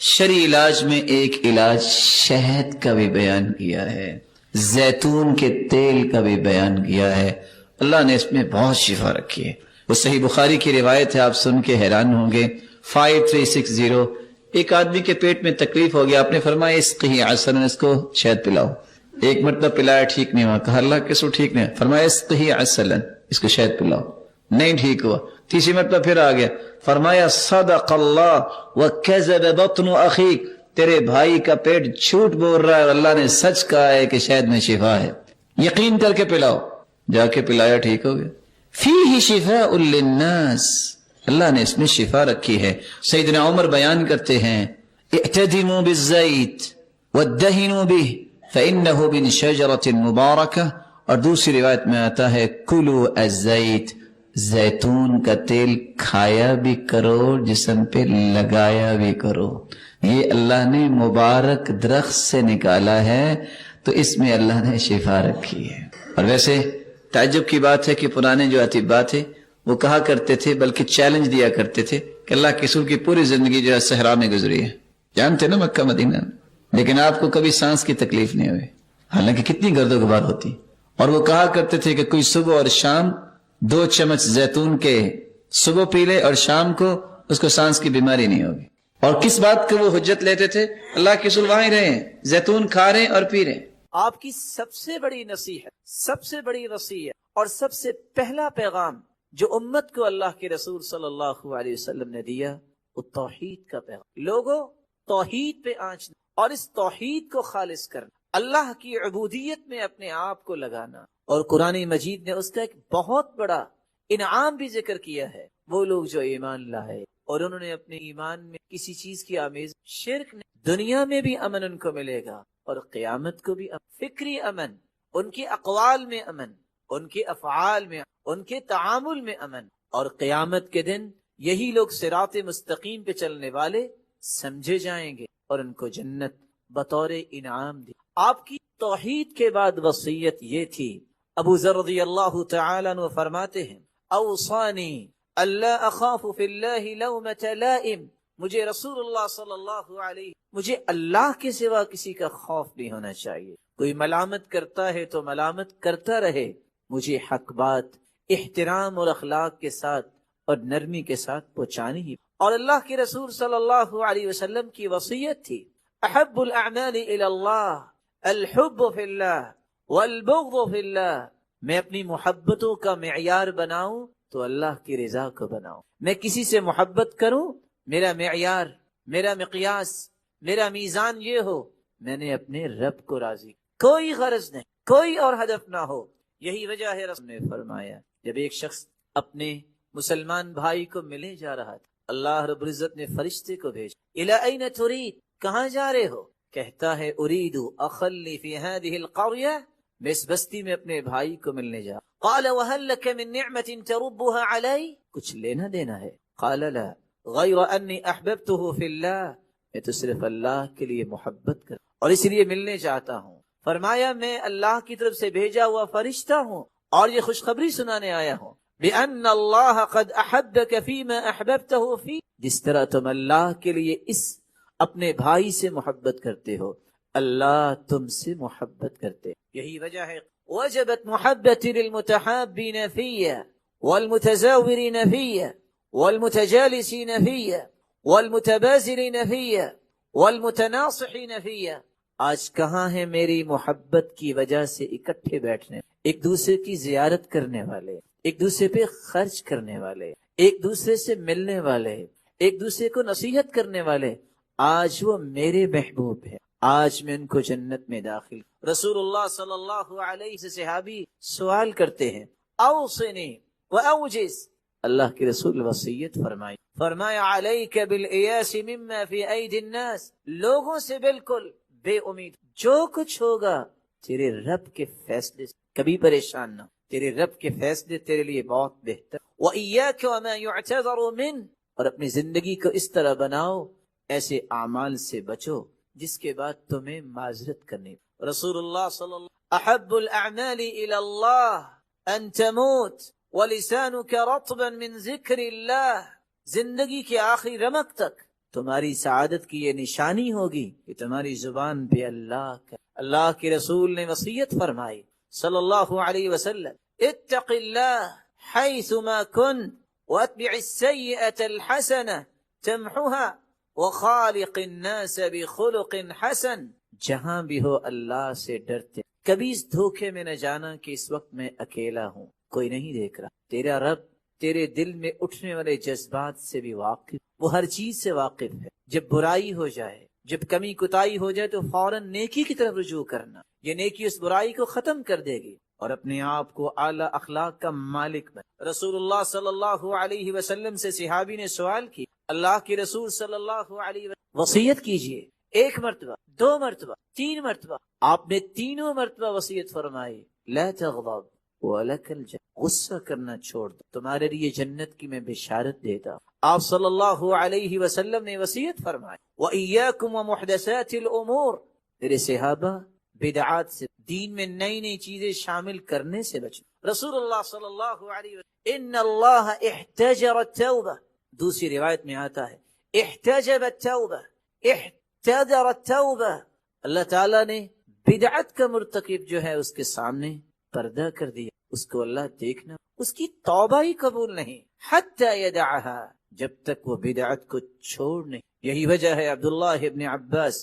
شرعی علاج میں ایک علاج شہد کا بھی بیان کیا ہے، زیتون کے تیل کا بھی بیان کیا ہے۔ اللہ نے اس میں بہت شفا رکھی ہے۔ وہ صحیح بخاری کی روایت ہے، آپ سن کے حیران ہوں گے۔ 5360، ایک آدمی کے پیٹ میں تکلیف ہو گیا، آپ نے فرمایا اسقی عسلا، اس کو شہد پلاؤ۔ ایک مرتبہ پلایا، ٹھیک نہیں ہوا، کہا اللہ کس کو ٹھیک نہیں ہوا؟ فرمایا اسقی عسلا، اس کو شہد پلاؤ، نہیں ٹھیک ہوا۔ تیسری مرتبہ پھر آ گیا، فرمایا صدق اللہ وکذب بطن اخیک، تیرے بھائی کا پیٹ جھوٹ بول رہا ہے اور اللہ نے سچ کہا ہے کہ شہد میں شفا ہے، یقین کر کے پلاؤ۔ جا کے پلایا، ٹھیک ہو گیا۔ فیہ شفاء للناس، اللہ نے اس میں شفا رکھی ہے۔ سیدنا عمر بیان کرتے ہیں، اعتدموا بالزیت وادہنوا بہ فإنہ من شجرۃ مبارکہ، اور دوسری روایت میں آتا ہے کلوا الزیت، زیتون کا تیل کھایا بھی کرو، جسم پہ لگایا بھی کرو۔ یہ اللہ نے مبارک درخت سے نکالا ہے، تو اس میں اللہ نے شفا رکھی ہے۔ اور ویسے تعجب کی بات ہے کہ پرانے جو اطباء تھے وہ کہا کرتے تھے، بلکہ چیلنج دیا کرتے تھے کہ اللہ کے رسول کی پوری زندگی جو ہے صحرا میں گزری ہے، جانتے نا مکہ مدینہ، لیکن آپ کو کبھی سانس کی تکلیف نہیں ہوئی، حالانکہ کتنی گرد و غبار ہوتی۔ اور وہ کہا کرتے تھے کہ کوئی صبح اور شام 2 چمچ زیتون کے صبح پی لے اور شام کو اس کو سانس کی بیماری نہیں ہوگی۔ اور کس بات کو وہ حجت لیتے تھے؟ اللہ کے رسول وہیں رہے ہیں، زیتون کھا رہے ہیں اور پی رہے ہیں۔ آپ کی سب سے بڑی نصیحت، سب سے بڑی وصیت اور سب سے پہلا پیغام جو امت کو اللہ کے رسول صلی اللہ علیہ وسلم نے دیا، وہ توحید کا پیغام۔ لوگوں، توحید پہ آنچنا اور اس توحید کو خالص کرنا، اللہ کی عبودیت میں اپنے آپ کو لگانا۔ اور قرآن مجید نے اس کا ایک بہت بڑا انعام بھی ذکر کیا ہے۔ وہ لوگ جو ایمان لائے اور انہوں نے اپنے ایمان میں کسی چیز کی آمیز شرک نہیں، دنیا میں بھی امن ان کو ملے گا اور قیامت کو بھی امن، فکری امن، ان کے اقوال میں امن، ان کے افعال میں، ان کے تعامل میں امن، اور قیامت کے دن یہی لوگ صراط مستقیم پہ چلنے والے سمجھے جائیں گے اور ان کو جنت بطور انعام دی۔ آپ کی توحید کے بعد وصیت یہ تھی۔ ابو ذر رضی اللہ تعالیٰ عنہ فرماتے ہیں، اوصانی اللہ اخاف فی اللہ لومۃ لائم، مجھے رسول اللہ صلی اللہ علیہ، مجھے اللہ کے سوا کسی کا خوف نہیں ہونا چاہیے۔ کوئی ملامت کرتا ہے تو ملامت کرتا رہے، مجھے حق بات احترام اور اخلاق کے ساتھ اور نرمی کے ساتھ پہنچانی ہی۔ اور اللہ کے رسول صلی اللہ علیہ وسلم کی وصیت تھی، احب الاعمال الی اللہ الحب فی اللہ والبغض فی اللہ، میں اپنی محبتوں کا معیار بناؤں تو اللہ کی رضا کو بناؤں۔ میں کسی سے محبت کروں، میرا معیار، میرا مقیاس، میرا میزان یہ ہو، میں نے اپنے رب کو راضی، کوئی غرض نہیں، کوئی اور ہدف نہ ہو۔ یہی وجہ ہے رسول نے فرمایا، جب ایک شخص اپنے مسلمان بھائی کو ملے جا رہا تھا، اللہ رب العزت نے فرشتے کو بھیجا، الی این ترید، کہاں جا رہے ہو؟ کہتا ہے ارید اخلی فی هذه القریہ، میں اس بستی میں اپنے بھائی کو ملنے جا۔ قال وهل لك من نعمت تربها علی، کچھ لینا دینا ہے؟ قال لا غیر انی احببته فی اللہ، میں تو صرف اللہ کے لیے محبت کر اور اس لیے ملنے چاہتا ہوں۔ فرمایا میں اللہ کی طرف سے بھیجا ہوا فرشتہ ہوں اور یہ خوشخبری سنانے آیا ہوں، بِأَنَّ اللَّهَ قَدْ أَحَبَّكَ فِي مَا أَحْبَبْتَهُ فِي، جس طرح تم اللہ کے لیے اس اپنے بھائی سے محبت کرتے ہو، اللہ تم سے محبت کرتے۔ یہی وجہ ہے وجبت محبتی للمتحابین فی والمتزاورین فی والمتجالسین فی والمتبازلین فی والمتناصحین فی۔ آج کہاں ہیں میری محبت کی وجہ سے اکٹھے بیٹھنے، ایک دوسرے کی زیارت کرنے والے، ایک دوسرے پہ خرچ کرنے والے، ایک دوسرے سے ملنے والے، ایک دوسرے کو نصیحت کرنے والے، آج وہ میرے محبوب ہیں، آج میں ان کو جنت میں داخل۔ رسول اللہ صلی اللہ علیہ سے صحابی سوال کرتے ہیں، اوصنی واوجز، اللہ کے رسول وصیت فرمائی، فرمایا علیک بالایاس مما فی ایدی الناس، لوگوں سے بالکل بے امید، جو کچھ ہوگا تیرے رب کے فیصلے سے کبھی پریشان نہ، تیرے رب کے فیصلے تیرے لیے بہت بہتر۔ وَإِيَّاكَ وَمَا يُعْتَذَرُ مِنْ، اور اپنی زندگی کو اس طرح بناؤ، ایسے اعمال سے بچو جس کے بعد تمہیں معذرت کرنی۔ رسول اللہ صلی اللہ علیہ وسلم، احب الاعمال الى اللہ ان تموت ولسانك رطبا من ذکر اللہ، زندگی کے آخری رمق تک تمہاری سعادت کی یہ نشانی ہوگی کہ تمہاری زبان پہ اللہ کے رسول نے وصیت فرمائی صلی اللہ علیہ وسلم، اتق اللہ حیث ما کنت واتبع السیئة الحسنة تمحها وخالق الناس بخلق حسن، جہاں بھی ہو اللہ سے ڈرتے، کبھی اس دھوکے میں نہ جانا کہ اس وقت میں اکیلا ہوں، کوئی نہیں دیکھ رہا، تیرا رب تیرے دل میں اٹھنے والے جذبات سے بھی واقف، وہ ہر چیز سے واقف ہے۔ جب برائی ہو جائے، جب کمی کوتاہی ہو جائے تو فوراً نیکی کی طرف رجوع کرنا، یہ نیکی اس برائی کو ختم کر دے گی اور اپنے آپ کو اعلیٰ اخلاق کا مالک بن۔ رسول اللہ صلی اللہ علیہ وسلم سے صحابی نے سوال کی، اللہ کے رسول صلی اللہ علیہ وسلم وصیت کیجئے، 1 مرتبہ، 2 مرتبہ، 3 مرتبہ، آپ نے تینوں مرتبہ وصیت فرمائی، لا تغضب وَلَكَ الْجَنَّةُ، غصہ کرنا چھوڑ دو، تمہارے لیے جنت کی میں بشارت دیتا ہوں۔ آپ صلی اللہ علیہ وسلم نے وصیت فرمائی، وَإِيَّاكُمْ وَمُحْدَثَاتِ الْأُمُورِ، میرے صحابہ بدعات سے، دین میں نئی نئی چیزیں شامل کرنے سے بچو۔ رسول اللہ صلی اللہ علیہ وسلم، ان اللہ احتجر التوبہ، دوسری روایت میں آتا ہے احتجب التوبہ، احتجر التوبہ، اللہ تعالیٰ نے بدعت کا مرتکب جو ہے اس کے سامنے پردہ کر دیا، اس کو اللہ دیکھنا، اس کی توبہ ہی قبول نہیں، حتی یدعها، جب تک وہ بدعت کو چھوڑ نہیں۔ یہی وجہ ہے عبداللہ ابن عباس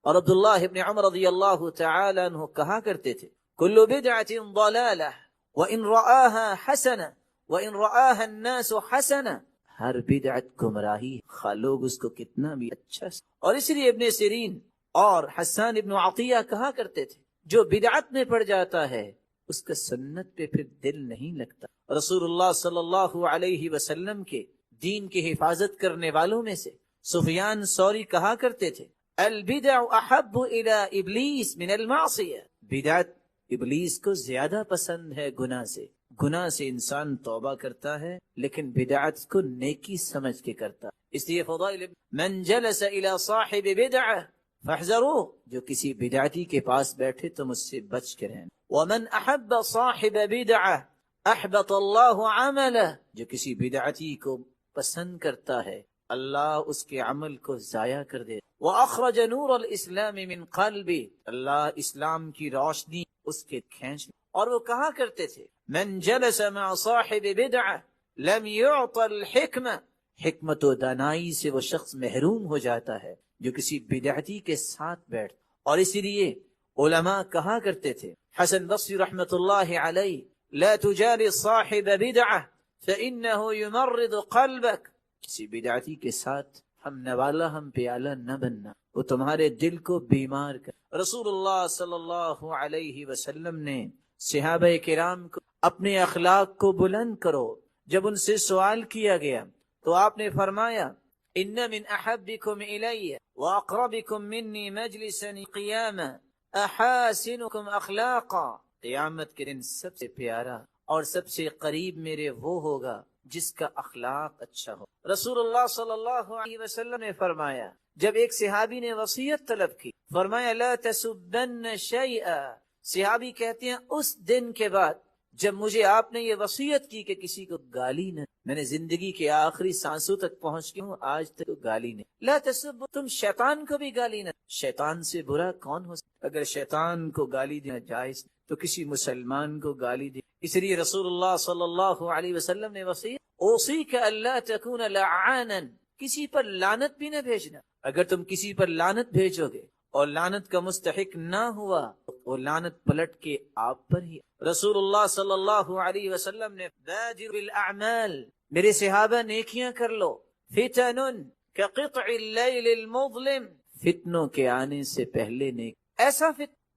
اور عبداللہ ابن عمر رضی اللہ تعالی عنہ کہا کرتے تھے، کل بدعت ضلالہ وان رآها حسنہ وان رآها الناس حسنہ، ہر بدعت گمراہی، خواہ لوگ اس کو کتنا بھی اچھا۔ اور اس لیے ابن سیرین اور حسان ابن عطیہ کہا کرتے تھے، جو بدعت میں پڑ جاتا ہے اس کا سنت پہ پھر دل نہیں لگتا۔ رسول اللہ صلی اللہ علیہ وسلم کے دین کی حفاظت کرنے والوں میں سے سفیان ثوری کہا کرتے تھے، البدع احب الى ابلیس من المعصیہ، بدعت ابلیس کو زیادہ پسند ہے گناہ سے۔ گناہ سے انسان توبہ کرتا ہے لیکن بدعت کو نیکی سمجھ کے کرتا ہے۔ اس لیے فضائل، من جلس الى صاحب بدعہ فاحذروه، جو کسی بدعتی کے پاس بیٹھے تو مجھ سے بچ کے رہنا۔ ومن احب صاحب بدعہ احبط اللہ عملہ، جو کسی بدعتی کو پسند کرتا ہے اللہ اس کے عمل کو ضائع کر دے۔ وَأَخْرَجَ نُورَ الْإِسْلَامِ مِنْ قَلْبِ، اللہ اسلام کی روشنی اس کے کھینچ۔ اور وہ کہا کرتے تھے، من جلس مع صاحب بدعہ لم يعط الحکمہ، حکمت و دانائی سے وہ شخص محروم ہو جاتا ہے جو کسی بدعتی کے ساتھ بیٹھ۔ اور اسی لیے علماء کہا کرتے تھے، حسن بصری رحمت اللہ علیہ، لا تجالس صاحب بدعہ فإنه يمرض قلبك، کسی بدعتی کے ساتھ ہم نوالا ہم پیالہ نہ بننا، وہ تمہارے دل کو بیمار کر۔ رسول اللہ صلی اللہ علیہ وسلم نے صحابہ کرام کو اپنے اخلاق کو بلند کرو، جب ان سے سوال کیا گیا تو آپ نے فرمایا، ان من احبکم الی واقربکم منی مجلسا قیاما احاسنکم اخلاقا، قیامت کے دن سب سے پیارا اور سب سے قریب میرے وہ ہوگا جس کا اخلاق اچھا ہو۔ رسول اللہ صلی اللہ علیہ وسلم نے فرمایا، جب ایک صحابی نے وصیت طلب کی، فرمایا لا تسبن شیئا، صحابی کہتے ہیں اس دن کے بعد جب مجھے آپ نے یہ وصیت کی کہ کسی کو گالی نہ، میں نے زندگی کے آخری سانسوں تک پہنچ گیا ہوں، آج تک تو گالی نہیں۔ لا تسب، تم شیطان کو بھی گالی نہ، شیطان سے برا کون ہو سکتا؟ اگر شیطان کو گالی دینا جائز تو کسی مسلمان کو گالی دی۔ اس لیے رسول اللہ صلی اللہ علیہ وسلم نے وصیت، اوصیک الا تکون لعانا، کسی پر لعنت بھی نہ بھیجنا۔ اگر تم کسی پر لعنت بھیجو گے اور لعنت کا مستحق نہ ہوا وہ لعنت پلٹ کے آپ پر ہی۔ رسول اللہ صلی اللہ علیہ وسلم نے بادر بالاعمال، میرے صحابہ نیکیاں کر لو، فتن کقطع اللیل المظلم، فتنوں کے آنے سے پہلے نیک، ایسا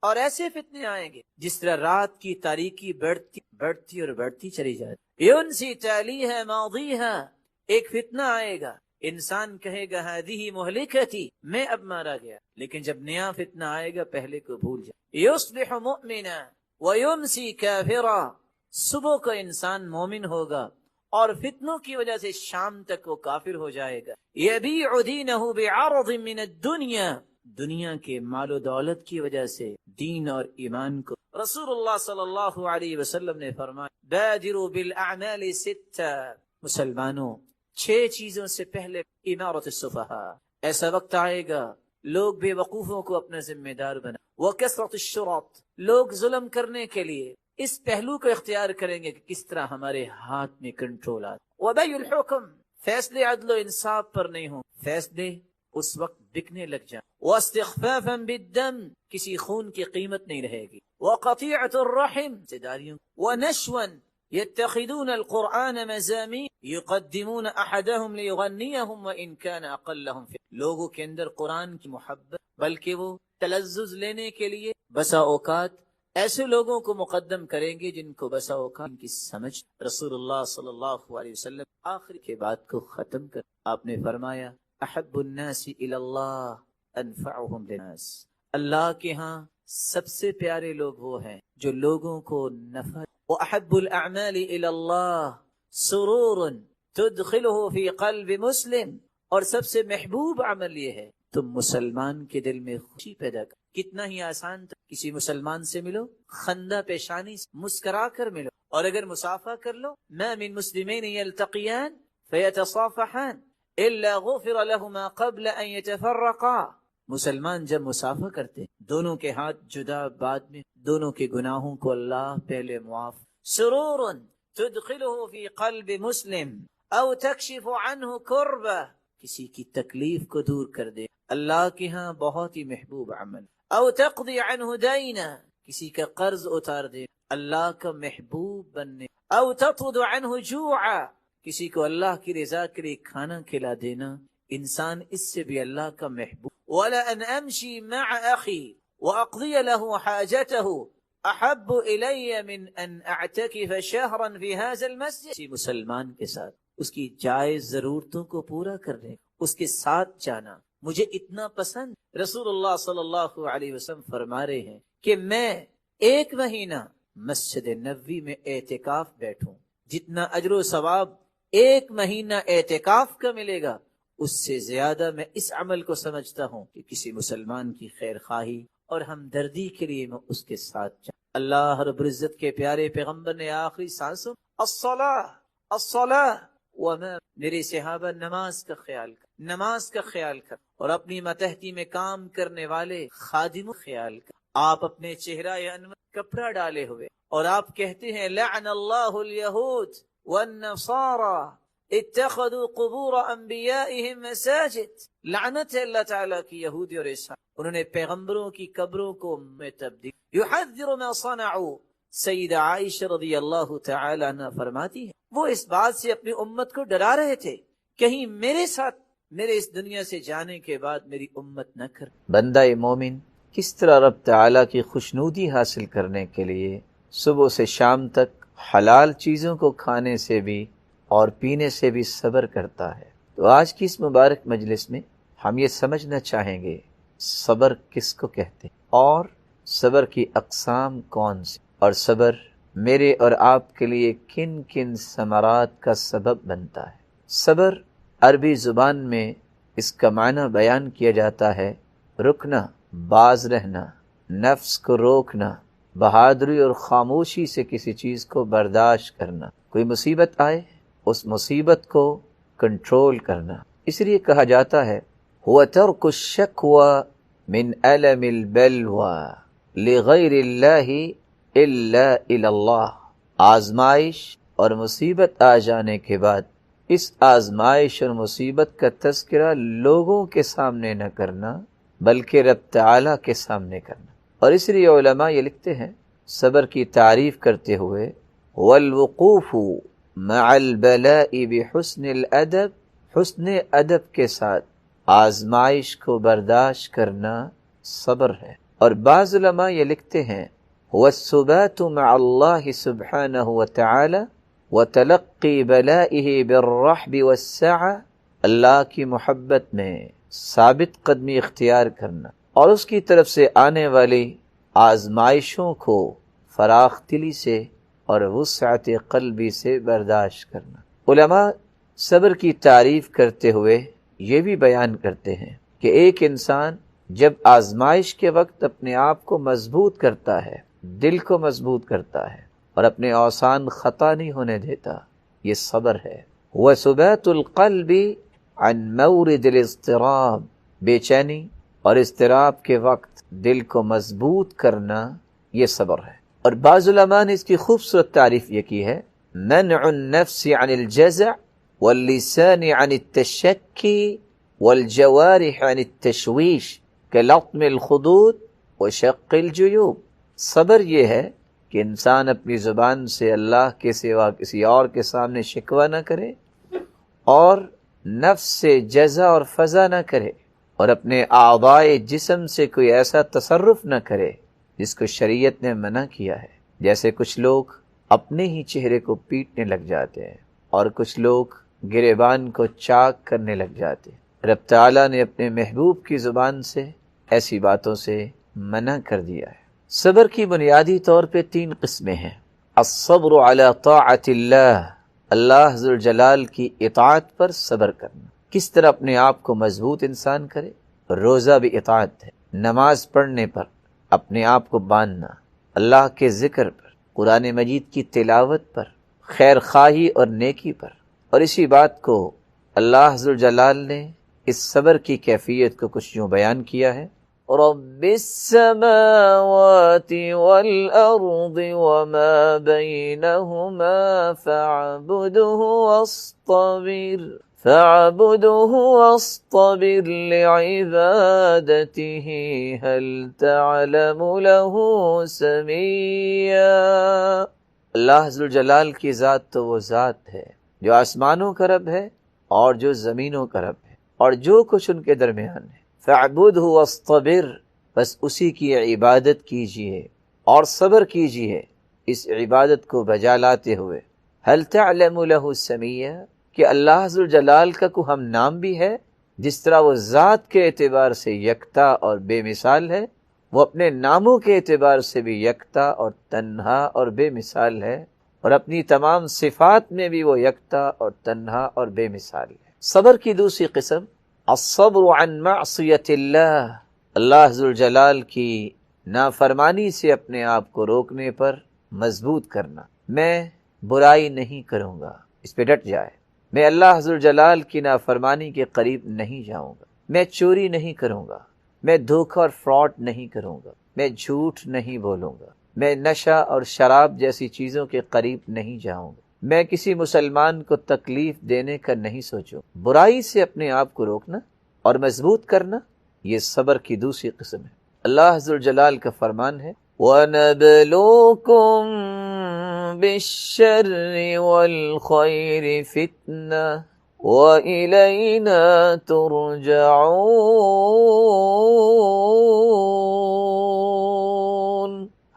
اور ایسے فتنے آئیں گے جس طرح رات کی تاریکی بڑھتی اور بڑھتی چلی جاتی۔ ینسی تالیہا ماضیہا، ایک فتنہ آئے گا، انسان کہے گا ہذہ مہلکتی، میں اب مارا گیا، لیکن جب نیا فتنہ آئے گا پہلے کو بھول جائے۔ یصبح مؤمنا ویمسی کافرا، صبح کو انسان مومن ہوگا اور فتنوں کی وجہ سے شام تک وہ کافر ہو جائے گا۔ یبیع دینہ بعرض من الدنیا، دنیا کے مال و دولت کی وجہ سے دین اور ایمان کو۔ رسول اللہ صلی اللہ علیہ وسلم نے فرمایا، بادروا بالاعمال ستہ، مسلمانوں 6 چیزوں سے پہلے امارت السفہاء، ایسا وقت آئے گا لوگ بے وقوفوں کو اپنا ذمہ دار بنا، وکثرت الشرط، لوگ ظلم کرنے کے لیے اس پہلو کو اختیار کریں گے کہ کس طرح ہمارے ہاتھ میں کنٹرول آ، وبیع الحکم، فیصلے عدل و انصاف پر نہیں ہوں، فیصلے اس وقت بکنے لگ جائیں، واستخفافا بالدم، کسی خون کی قیمت نہیں رہے گی، وقطیعۃ الرحم، رشتہ داریوں، ونشوا يتخذون القرآن مزامين يقدمون أحدهم ليغنيهم وإن كان أقلهم في، لوگوں کے اندر قرآن کی محبت بلکہ وہ تلذذ لینے کے لیے بسا اوقات ایسے لوگوں کو مقدم کریں گے جن کو بسا اوقات ان کی سمجھ۔ رسول اللہ صلی اللہ علیہ وسلم آخر کے بات کو ختم کر آپ نے فرمایا احب الناس الی اللہ انفعهم للناس، اللہ کے ہاں سب سے پیارے لوگ وہ ہیں جو لوگوں کو نفع، وأحب الأعمال إلى الله سرور تدخله في قلب مسلم، اور سب سے محبوب عمل یہ ہے تم مسلمان کے دل میں خوشی پیدا کر۔ کتنا ہی آسان تھا، کسی مسلمان سے ملو، خندہ پیشانی سے مسکرا کر ملو، اور اگر مسافہ کر لو، ما من مسلمین یلتقیان فیتصافحان الا غفر لهما قبل ان يتفرقا، مسلمان جب مسافہ کرتے دونوں کے ہاتھ جدا، بعد میں دونوں کے گناہوں کو اللہ پہلے معاف۔ سرور تدخله في قلب مسلم او تکشف عنه کربہ، کسی کی تکلیف کو دور کر دے، اللہ کے ہاں بہت ہی محبوب عمل۔ او تقضی عنه دینا، کسی کا قرض اتار دے، اللہ کا محبوب بننے۔ او تطرد عنه جوعا، کسی کو اللہ کی رضا کے لیے کھانا کھلا دینا، انسان اس سے بھی اللہ کا محبوب۔ ولا ان امشی مع اخی واقضی له حاجته احب الی من ان اعتکف شہرا فی هذا المسجد، کسی مسلمان کے ساتھ اس کی جائز ضرورتوں کو پورا کرنے، اس کے ساتھ جانا مجھے اتنا پسند۔ رسول اللہ صلی اللہ علیہ وسلم فرما رہے ہیں کہ میں 1 مہینہ مسجد نبوی میں اعتکاف بیٹھوں، جتنا اجر و ثواب 1 مہینہ اعتکاف کا ملے گا، اس سے زیادہ میں اس عمل کو سمجھتا ہوں کہ کسی مسلمان کی خیر خواہی اور ہمدردی کے لیے میں اس کے ساتھ جاؤں۔ اللہ رب العزت کے پیارے پیغمبر نے آخری سانسوں الصلاۃ الصلاۃ وما، میرے صحابہ نماز کا خیال کر، نماز کا خیال کر، اور اپنی ماتحتی میں کام کرنے والے خادموں کا خیال کر۔ آپ اپنے چہرہ انور کپڑا ڈالے ہوئے اور آپ کہتے ہیں لعن اللہ الیہود والنصارى اتخذوا قبور انبیائهم مساجد، لعنت ہے اللہ تعالیٰ کی یہودی اور عیسائی، انہوں نے پیغمبروں کی قبروں کو میں تبدیل۔ یحذر ما صنعوا، سیدہ عائشہ رضی اللہ تعالی عنہ فرماتی ہے وہ اس بات سے اپنی امت کو ڈرا رہے تھے کہیں میرے ساتھ میرے اس دنیا سے جانے کے بعد میری امت نہ کر۔ بندہ مومن کس طرح رب تعالیٰ کی خوشنودی حاصل کرنے کے لیے صبح سے شام تک حلال چیزوں کو کھانے سے بھی اور پینے سے بھی صبر کرتا ہے۔ تو آج کی اس مبارک مجلس میں ہم یہ سمجھنا چاہیں گے صبر کس کو کہتے ہیں، اور صبر کی اقسام کون سی، اور صبر میرے اور آپ کے لیے کن کن ثمرات کا سبب بنتا ہے۔ صبر عربی زبان میں اس کا معنی بیان کیا جاتا ہے رکنا، باز رہنا، نفس کو روکنا، بہادری اور خاموشی سے کسی چیز کو برداشت کرنا، کوئی مصیبت آئے اس مصیبت کو کنٹرول کرنا۔ اس لیے کہا جاتا ہے هو ترک الشکوى من الم البلوى لغیر اللہ الا الی اللہ، آزمائش اور مصیبت آ جانے کے بعد اس آزمائش اور مصیبت کا تذکرہ لوگوں کے سامنے نہ کرنا بلکہ رب تعالیٰ کے سامنے کرنا۔ اور اس لیے علماء یہ لکھتے ہیں صبر کی تعریف کرتے ہوئے والوقوف مع البلاء بحسن الادب، حسن ادب کے ساتھ آزمائش کو برداشت کرنا صبر ہے۔ اور بعض علماء یہ لکھتے ہیں والثبات مع اللہ سبحانہ وتعالی وتلقی بلائه بالرحب والسعہ، اللہ کی محبت میں ثابت قدمی اختیار کرنا اور اس کی طرف سے آنے والی آزمائشوں کو فراخ دلی سے اور وسعت قلبی سے برداشت کرنا۔ علماء صبر کی تعریف کرتے ہوئے یہ بھی بیان کرتے ہیں کہ ایک انسان جب آزمائش کے وقت اپنے آپ کو مضبوط کرتا ہے، دل کو مضبوط کرتا ہے اور اپنے اوسان خطا نہیں ہونے دیتا، یہ صبر ہے۔ وَثُبَاتُ الْقَلْبِ عَنْ مَوْرِدِ الْاضْطِرَابِ، بے چینی اور اضطراب کے وقت دل کو مضبوط کرنا، یہ صبر ہے۔ اور بعض علماء نے اس کی خوبصورت تعریف یہ کی ہے، منع النفس عن الجزع واللسان عن التشکی والجوارح عن التشویش كلطم الخدود وشق الجیوب۔ صبر یہ ہے کہ انسان اپنی زبان سے اللہ کے سوا کسی اور کے سامنے شکوہ نہ کرے، اور نفس سے جزع اور فضا نہ کرے، اور اپنے اعضائے جسم سے کوئی ایسا تصرف نہ کرے جس کو شریعت نے منع کیا ہے۔ جیسے کچھ لوگ اپنے ہی چہرے کو پیٹنے لگ جاتے ہیں، اور کچھ لوگ گریبان کو چاک کرنے لگ جاتے ہیں۔ رب تعالیٰ نے اپنے محبوب کی زبان سے ایسی باتوں سے منع کر دیا ہے۔ صبر کی بنیادی طور پہ 3 قسمیں ہیں۔ الصبر علی طاعت اللہ، اللہ ذوالجلال کی اطاعت پر صبر کرنا۔ کس طرح اپنے آپ کو مضبوط انسان کرے؟ روزہ بھی اطاعت ہے، نماز پڑھنے پر اپنے آپ کو باندھنا، اللہ کے ذکر پر، قرآن مجید کی تلاوت پر، خیر خواہی اور نیکی پر۔ اور اسی بات کو اللہ ذوالجلال نے اس صبر کی کیفیت کو کچھ یوں بیان کیا ہے، رب السماوات والأرض وما بينهما فاعبده واصطبر لعبادته هل تعلم له سميا۔ اللہ ذوالجلال کی ذات تو وہ ذات ہے جو آسمانوں کا رب ہے اور جو زمینوں کا رب ہے اور جو کچھ ان کے درمیان ہے۔ فاعبدہ واصطبر، بس اسی کی عبادت کیجئے اور صبر کیجئے اس عبادت کو بجا لاتے ہوئے۔ هل تعلم له سميا، کہ اللہ ذوالجلال کا کوئی ہم نام بھی ہے؟ جس طرح وہ ذات کے اعتبار سے یکتا اور بے مثال ہے، وہ اپنے ناموں کے اعتبار سے بھی یکتا اور تنہا اور بے مثال ہے، اور اپنی تمام صفات میں بھی وہ یکتا اور تنہا اور بے مثال ہے۔ صبر کی دوسری قسم، الصبر عن معصیت اللہ، اللہ ذوالجلال کی نافرمانی سے اپنے آپ کو روکنے پر مضبوط کرنا۔ میں برائی نہیں کروں گا، اس پہ ڈٹ جائے۔ میں اللہ ذوالجلال کی نافرمانی کے قریب نہیں جاؤں گا، میں چوری نہیں کروں گا، میں دھوکہ اور فراڈ نہیں کروں گا، میں جھوٹ نہیں بولوں گا، میں نشہ اور شراب جیسی چیزوں کے قریب نہیں جاؤں گا، میں کسی مسلمان کو تکلیف دینے کا نہیں سوچوں۔ برائی سے اپنے آپ کو روکنا اور مضبوط کرنا، یہ صبر کی دوسری قسم ہے۔ اللہ ذوالجلال کا فرمان ہے، وَنَبْلُوكُمْ بِالشَّرِّ وَالْخَيْرِ فِتْنَةً وَإِلَيْنَا تُرْجَعُونَ،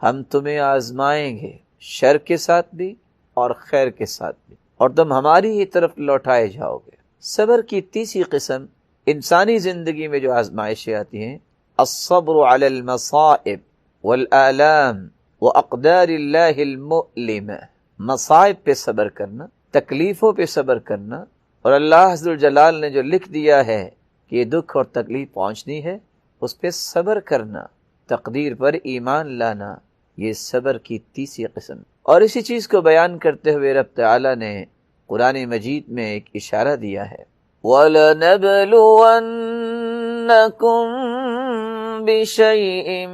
ہم تمہیں آزمائیں گے شر کے ساتھ بھی اور خیر کے ساتھ بھی، اور تم ہماری ہی طرف لوٹائے جاؤ گے۔ صبر کی تیسری قسم، انسانی زندگی میں جو آزمائشیں آتی ہیں، الصبر علی المصائب والآلام واقدار اللہ المؤلمہ، مصائب پہ صبر کرنا، تکلیفوں پہ صبر کرنا، اور اللہ ذوالجلال نے جو لکھ دیا ہے کہ یہ دکھ اور تکلیف پہنچنی ہے، اس پہ صبر کرنا، تقدیر پر ایمان لانا، یہ صبر کی تیسری قسم۔ اور اسی چیز کو بیان کرتے ہوئے رب تعالیٰ نے قرآن مجید میں ایک اشارہ دیا ہے، وَلَنَبْلُوَنَّكُمْ بِشَيْءٍ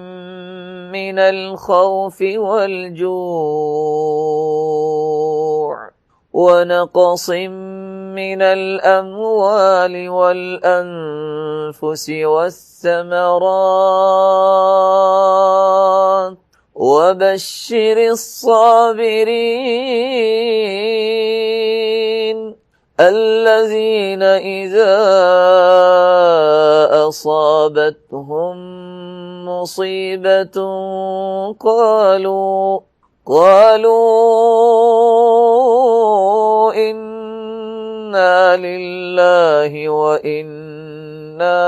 مِّنَ الْخَوْفِ وَالْجُوعِ وَنَقْصٍ مِّنَ الْأَمْوَالِ وَالْأَنفُسِ وَالثَّمَرَاتِ وَبَشِّرِ الصَّابِرِينَ الَّذِينَ إِذَا أَصَابَتْهُم مُّصِيبَةٌ قَالُوا إِنَّا لِلَّهِ وَإِنَّا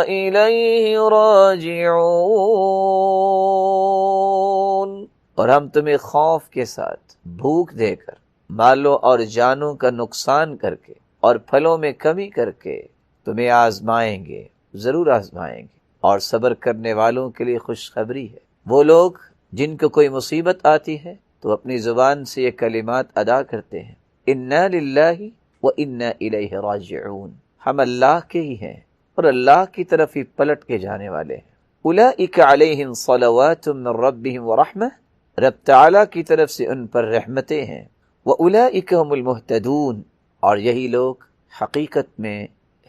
إِلَيْهِ راجعون، اور ہم تمہیں خوف کے ساتھ، بھوک دے کر، مالوں اور جانوں کا نقصان کر کے اور پھلوں میں کمی کر کے تمہیں آزمائیں گے، ضرور آزمائیں گے۔ اور صبر کرنے والوں کے لیے خوشخبری ہے، وہ لوگ جن کو کوئی مصیبت آتی ہے تو اپنی زبان سے یہ کلمات ادا کرتے ہیں، انا للہ و انا الیہ راجعون، ہم اللہ کے ہی ہیں اور اللہ کی طرف ہی پلٹ کے جانے والے ہیں۔ اولئک علیہم صلوات من ربہم ورحمہ، رب تعالیٰ کی طرف سے ان پر رحمتیں ہیں۔ واولئک هم المہتدون، اور یہی لوگ حقیقت میں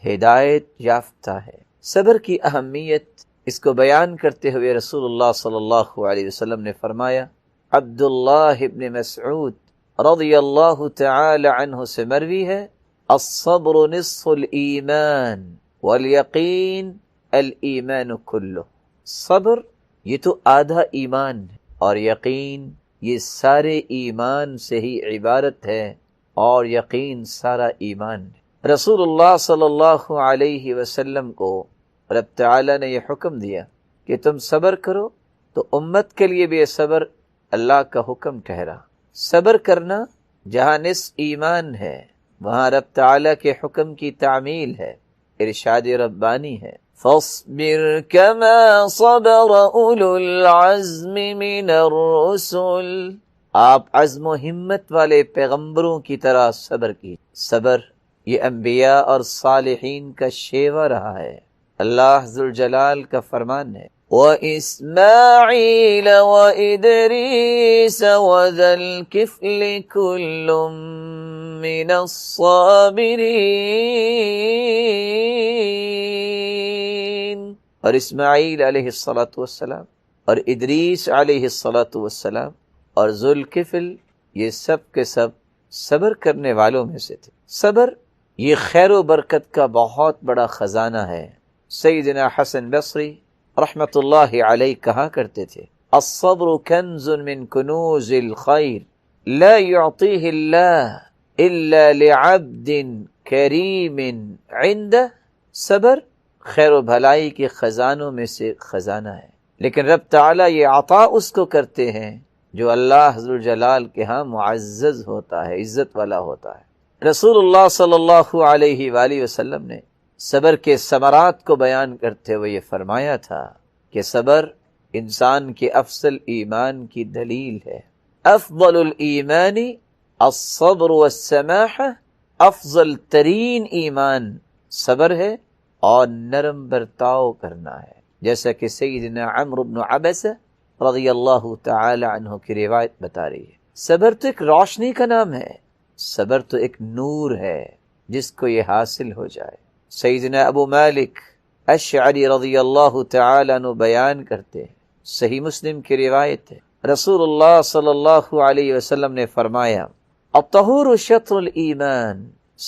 ہدایت یافتہ ہے۔ صبر کی اہمیت اس کو بیان کرتے ہوئے رسول اللہ صلی اللہ علیہ وسلم نے فرمایا، عبداللہ ابن مسعود رضی اللہ تعالی عنہ سے مروی ہے، الصبر نصف الایمان والیقین الایمان کلہ۔ صبر یہ تو آدھا ایمان ہے، اور یقین یہ سارے ایمان سے ہی عبارت ہے، اور یقین سارا ایمان ہے۔ رسول اللہ صلی اللہ علیہ وسلم کو رب تعالیٰ نے یہ حکم دیا کہ تم صبر کرو، تو امت کے لیے بھی یہ صبر اللہ کا حکم ٹھہرا۔ صبر کرنا جہاں نصف ایمان ہے، وہاں رب تعالیٰ کے حکم کی تعمیل ہے، ارشاد ربانی ہے، فاصبر كما صبر اولو العزم من الرسل، آپ عزم و ہمت والے پیغمبروں کی طرح صبر کی۔ صبر یہ انبیاء اور صالحین کا شیوہ رہا ہے، اللہ ذوالجلال کا فرمان ہے، وَإِسْمَاعِيلَ وَإِدْرِيسَ وَذَا الْكِفْلِ كُلٌّ مِّنَ الصَّابِرِينَ، اور اسماعیل علیہ السلام اور ادریس علیہ السلام اور ذوالکفل یہ سب کے سب صبر کرنے والوں میں سے تھے۔ صبر یہ خیر و برکت کا بہت بڑا خزانہ ہے۔ سیدنا حسن بصری رحمت اللہ علیہ کہا کرتے تھے، الصبر کنز من کنوز الخیر لا يعطیہ اللہ الا لعبد کریم عنده، صبر خیر و بھلائی کے خزانوں میں سے خزانہ ہے، لیکن رب تعالیٰ یہ عطا اس کو کرتے ہیں جو اللہ ذوالجلال کے ہاں معزز ہوتا ہے، عزت والا ہوتا ہے۔ رسول اللہ صلی اللہ علیہ وآلہ وسلم نے صبر کے ثمرات کو بیان کرتے ہوئے یہ فرمایا تھا کہ صبر انسان کے افضل ایمان کی دلیل ہے۔ افضل الایمان الصبر والسماحہ، افضل ترین ایمان صبر ہے اور نرم برتاؤ کرنا ہے، جیسا کہ سیدنا عمرو بن عبسہ رضی اللہ تعالی عنہ کی روایت بتا رہی ہے۔ صبر تو ایک روشنی کا نام ہے، صبر تو ایک نور ہے جس کو یہ حاصل ہو جائے۔ سیدنا ابو مالک اشعری رضی اللہ تعالی عنہ بیان کرتے ہیں، صحیح مسلم کی روایت ہے، رسول اللہ صلی اللہ علیہ وسلم نے فرمایا، الطہور شطر الایمان،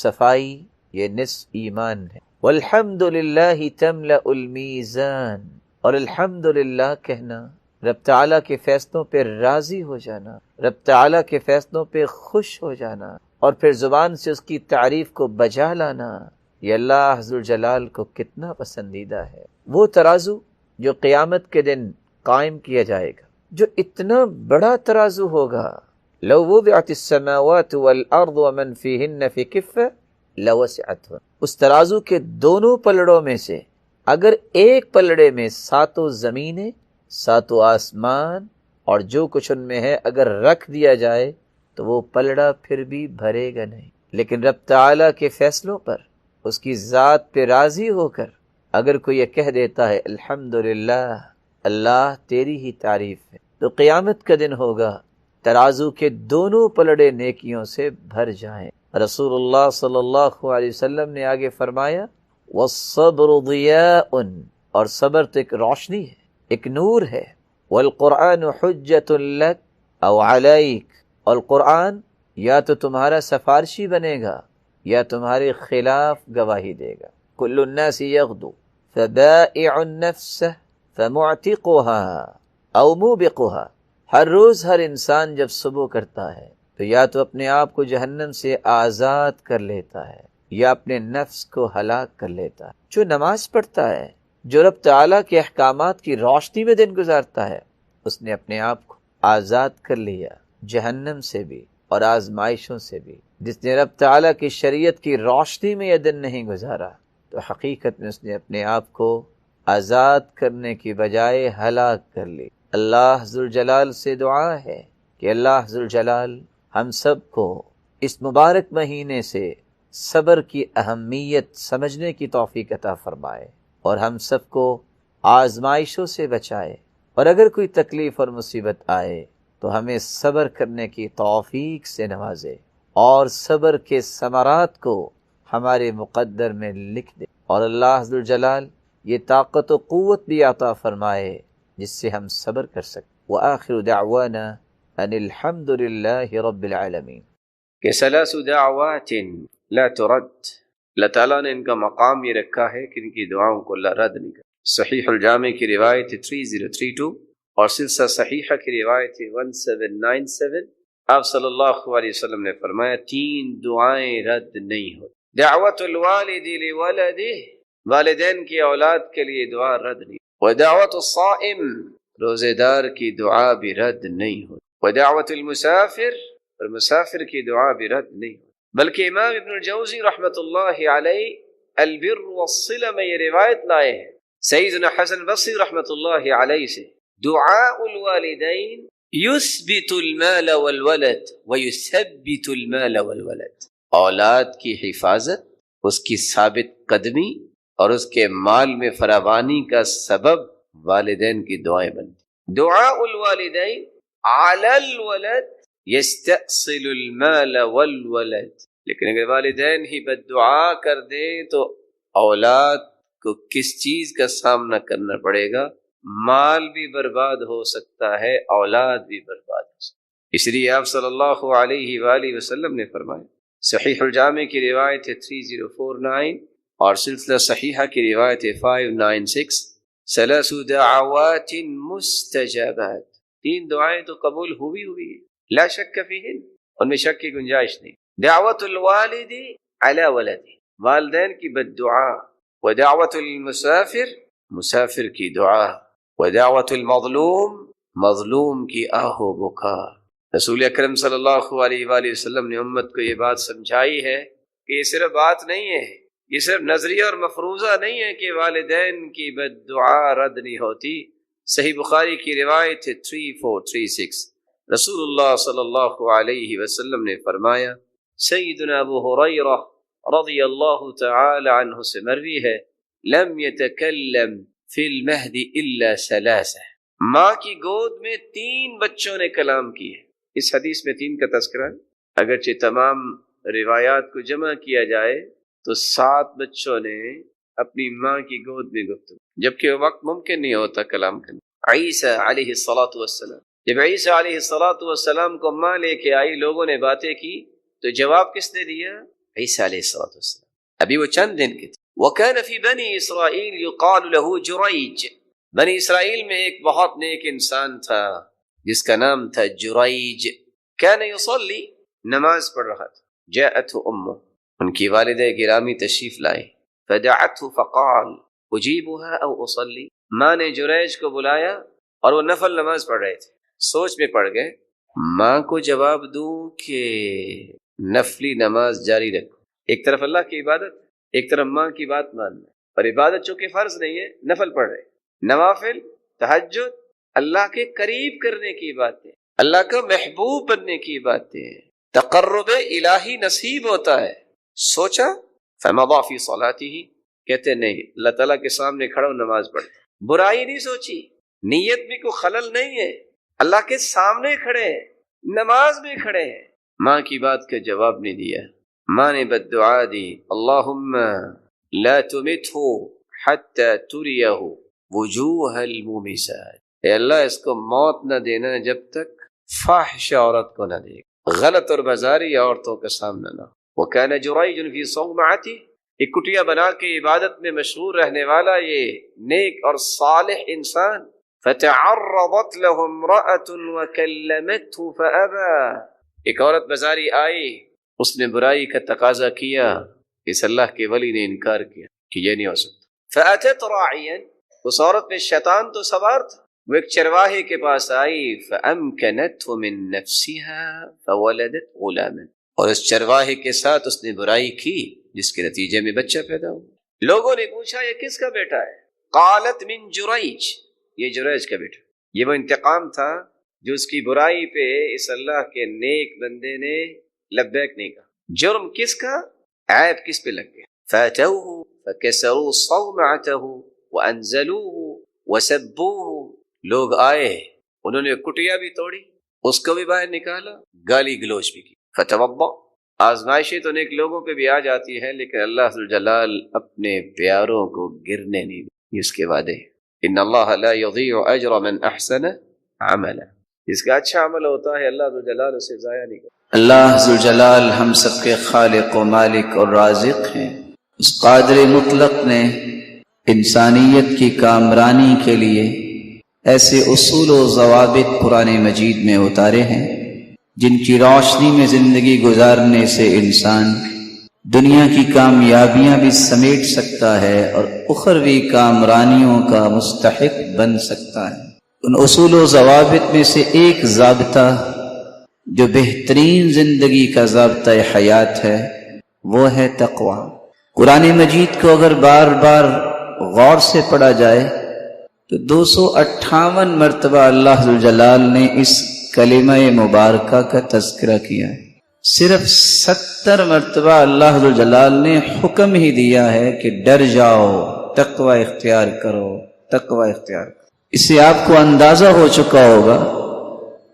صفائی یہ نصف ایمان ہے، والحمد للہ تملأ المیزان، اور الحمدللہ کہنا، رب تعالیٰ کے فیصلوں پہ راضی ہو جانا، رب تعالیٰ کے فیصلوں پہ خوش ہو جانا، اور پھر زبان سے اس کی تعریف کو بجا لانا، یہ اللہ ذوالجلال کو کتنا پسندیدہ ہے۔ وہ ترازو جو قیامت کے دن قائم کیا جائے گا، جو اتنا بڑا ترازو ہوگا، لو وضعت السماوات والارض ومن فیہن فی کفہ لوسعتہن، اس ترازو کے دونوں پلڑوں میں سے اگر ایک پلڑے میں ساتوں زمینیں، ساتوں آسمان اور جو کچھ ان میں ہے اگر رکھ دیا جائے تو وہ پلڑا پھر بھی بھرے گا نہیں، لیکن رب تعالیٰ کے فیصلوں پر، اس کی ذات پہ راضی ہو کر اگر کوئی یہ کہہ دیتا ہے الحمدللہ، اللہ تیری ہی تعریف ہے، تو قیامت کا دن ہوگا ترازو کے دونوں پلڑے نیکیوں سے بھر جائیں۔ رسول اللہ صلی اللہ علیہ وسلم نے آگے فرمایا، والصبر ضیاء، اور صبر تو ایک روشنی ہے، ایک نور ہے، والقرآن حجت لک او علیک، اور قرآن یا تو تمہارا سفارشی بنے گا یا تمہارے خلاف گواہی دے گا۔ کل الناس یغدو فبائع نفسه فمعتقها او موبقها، ہر روز ہر انسان جب صبح کرتا ہے تو یا تو اپنے آپ کو جہنم سے آزاد کر لیتا ہے یا اپنے نفس کو ہلاک کر لیتا ہے۔ جو نماز پڑھتا ہے، جو رب تعالیٰ کے احکامات کی روشنی میں دن گزارتا ہے، اس نے اپنے آپ کو آزاد کر لیا جہنم سے بھی اور آزمائشوں سے بھی۔ جس نے رب تعالیٰ کی شریعت کی روشنی میں یہ دن نہیں گزارا تو حقیقت میں اس نے اپنے آپ کو آزاد کرنے کی بجائے ہلاک کر لی۔ اللہ ذوالجلال سے دعا ہے کہ اللہ ذوالجلال ہم سب کو اس مبارک مہینے سے صبر کی اہمیت سمجھنے کی توفیق عطا فرمائے اور ہم سب کو آزمائشوں سے بچائے، اور اگر کوئی تکلیف اور مصیبت آئے تو ہمیں صبر کرنے کی توفیق سے نوازے اور صبر کے ثمرات کو ہمارے مقدر میں لکھ دے، اور اللہ عز وجل یہ طاقت و قوت بھی عطا فرمائے جس سے ہم صبر کر سکیں۔ وآخر دعوانا ان الحمد للہ رب العالمین۔ کہ ثلاث دعوات لا ترد، اللہ تعالیٰ نے ان کا مقام یہ رکھا ہے کہ ان کی دعاؤں کو اللہ رد نہیں کرتا۔ صحیح الجامع کی روایت 3032 اور سلسلہ صحیحہ کی روایت 1797، آپ صلی اللہ علیہ وسلم نے فرمایا 3 دعائیں رد نہیں ہوتی۔ دعوت الوالد لولدہ، والدین کی اولاد کے لیے دعا رد نہیں، ودعوت الصائم، روزے دار کی دعا بھی رد نہیں ہوتی، ودعوت المسافر، اور مسافر کی دعا بھی رد نہیں ہوتی۔ بلکہ امام ابن الجوزی رحمۃ اللہ علیہ البر والصلہ میں یہ روایت لائے ہیں سیدنا حسن بصری رحمۃ اللہ علیہ سے، دعاء الوالدین یثبت المال والولد ویثبت المال والولد، اولاد کی حفاظت، اس کی ثابت قدمی اور اس کے مال میں فراوانی کا سبب والدین کی دعائیں بنتی۔ دعاء الوالدین علی الولد یستأصل المال والولد، لیکن اگر والدین ہی بد دعا کر دیں تو اولاد کو کس چیز کا سامنا کرنا پڑے گا؟ مال بھی برباد ہو سکتا ہے، اولاد بھی برباد ہو سکتا ہے۔ اس لیے آپ صلی اللہ علیہ وآلہ وسلم نے فرمایا، صحیح الجامع کی روایت 3049 اور سلسلہ صحیحہ کی روایت 596، ثلاث دعوات مستجابات، 3 دعائیں تو قبول ہوئی ہیں، لا شک فیہن، ان میں شک کی گنجائش نہیں۔ دعوت الوالد علی ولدہ، والدین کی بد دعا، ودعوت المسافر، مسافر کی دعا، ودعوت المظلوم، مظلوم کی آہ و بکا۔ رسول اکرم صلی اللہ علیہ وآلہ وسلم نے امت کو یہ بات سمجھائی ہے کہ یہ صرف بات نہیں ہے، یہ صرف نظریہ اور مفروضہ نہیں ہے کہ والدین کی بد دعا رد نہیں ہوتی۔ صحیح بخاری کی روایت 3436، رسول اللہ صلی اللہ علیہ وسلم نے فرمایا، سیدنا ابو ہریرہ رضی اللہ تعالی عنہ سے مروی ہے، لم یتکلم فی المہد الا ثلاثہ، ماں کی گود میں 3 بچوں نے کلام کی ہے۔ اس حدیث میں 3 کا تذکرہ ہے، اگرچہ تمام روایات کو جمع کیا جائے تو 7 بچوں نے اپنی ماں کی گود میں گفتگو، جبکہ وہ وقت ممکن نہیں ہوتا کلام کرنا۔ عیسیٰ علیہ السلام، جب عیسیٰ علیہ السلام کو ماں لے کے آئی، لوگوں نے باتیں کی تو جواب کس نے دیا؟ عیسیٰ علیہ السلام۔ ابھی وہ چند دن کے تھے۔ وَكَانَ فِي بَنِي إِسْرَائِيلِ يُقَالُ لَهُ جُرَيْج، بنی اسرائیل میں ایک بہت نیک انسان تھا جس کا نام تھا جریج، كَانَ يُصَلِّي، نماز پڑھ رہا تھا، جاءته أمه، ان کی والدہ گرامی تشریف لائے، فدعته فقال أجيبها أو أصلي، ماں نے جریج کو بلایا اور وہ نفل نماز پڑھ رہے تھے، سوچ میں پڑ گئے ماں کو جواب دوں کہ نفلی نماز جاری رکھو۔ ایک طرف اللہ کی عبادت، ایک طرف ماں کی بات ماننا، اور عبادت چونکہ فرض نہیں ہے، نفل پڑھ رہے، نوافل، تہجد، اللہ کے قریب کرنے کی باتیں، اللہ کا محبوب بننے کی باتیں، تقرب الہی نصیب ہوتا ہے۔ سوچا فمضى في صلاته، کہتے نہیں اللہ تعالیٰ کے سامنے کھڑا ہو نماز پڑھ، برائی نہیں سوچی، نیت میں کوئی خلل نہیں ہے، اللہ کے سامنے کھڑے ہیں، نماز میں کھڑے ہیں، ماں کی بات کا جواب نہیں دیا۔ ماں نے بد دعا دی، اللہم لا تمته حتى تریہ وجوہ المومسات، اے اللہ اس کو موت نہ دینا جب تک فاحش عورت کو نہ دے، غلط اور بازاری عورتوں کا سامنا نہ۔ وكان جريج في صومعته، ایک کٹیا بنا کے عبادت میں مشغول رہنے والا یہ نیک اور صالح انسان، فتعرضت له امرأة وكلمته فأبى، ایک عورت بازاری آئی، اس نے برائی کا تقاضا کیا، اس اللہ کے ولی نے انکار کیا کہ یہ نہیں ہو سکتا۔ فأتت راعيا، اس عورت میں شیطان تو سوار تھا، وہ ایک چرواہے کے پاس آئی، فأمكنته من نفسها فولدت غلاما، اور اس چرواہے کے ساتھ اس نے برائی کی جس کے نتیجے میں بچہ پیدا ہوا۔ لوگوں نے پوچھا یہ کس کا بیٹا ہے؟ قالت من جریج، یہ جریج کا بیٹا۔ یہ وہ انتقام تھا جو اس کی برائی پہ اس اللہ کے نیک بندے نے لبیک نہیں کہا۔ جرم کس کا؟ عیب کس پہ لگ گیا؟ فاتوه فكسروا صومعته وانزلوه وسبوه، لوگ آئے انہوں نے کٹیا بھی توڑی، اس کو بھی باہر نکالا، گالی گلوچ بھی کی۔ فتوضا، آزمائشیں تو نیک لوگوں پہ بھی آ جاتی ہیں، لیکن اللہ ذوالجلال اپنے پیاروں کو گرنے نہیں دے، اس کے وعدے۔ ان اللہ لا یضیع اجر من احسن عملا، جس کا اچھا عمل ہوتا ہے اللہ ذوالجلال اسے ضائع نہیں کرتا۔ اللہ ذوالجلال ہم سب کے خالق و مالک اور رازق ہیں۔ اس قادر مطلق نے انسانیت کی کامرانی کے لیے ایسے اصول و ضوابط قرآن مجید میں اتارے ہیں جن کی روشنی میں زندگی گزارنے سے انسان دنیا کی کامیابیاں بھی سمیٹ سکتا ہے اور اخروی کامرانیوں کا مستحق بن سکتا ہے۔ ان اصول و ضوابط میں سے ایک ضابطہ جو بہترین زندگی کا ضابطہ حیات ہے وہ ہے تقوی۔ قرآن مجید کو اگر بار بار غور سے پڑھا جائے تو 258 مرتبہ اللہ ذوالجلال نے اس کلمہ مبارکہ کا تذکرہ کیا ہے۔ صرف 70 مرتبہ اللہ ذوالجلال نے حکم ہی دیا ہے کہ ڈر جاؤ، تقوی اختیار کرو، تقوی اختیار کرو۔ اس سے آپ کو اندازہ ہو چکا ہوگا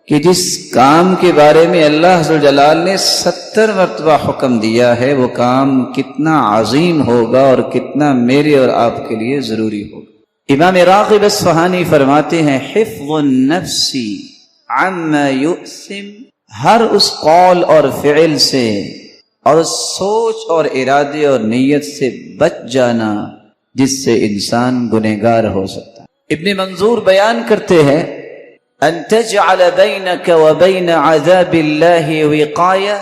کہ جس کام کے بارے میں اللہ ذوالجلال نے 70 مرتبہ حکم دیا ہے وہ کام کتنا عظیم ہوگا اور کتنا میرے اور آپ کے لیے ضروری ہوگا۔ امام راغب اصفہانی فرماتے ہیں حفظ النفس عما یؤثم، ہر اس قول اور فعل سے اور اس سوچ اور ارادے اور نیت سے بچ جانا جس سے انسان گنہگار ہو سکتا ہے۔ ابن منظور بیان کرتے ہیں ان تجعل بینک وبین عذاب اللہ وقایہ،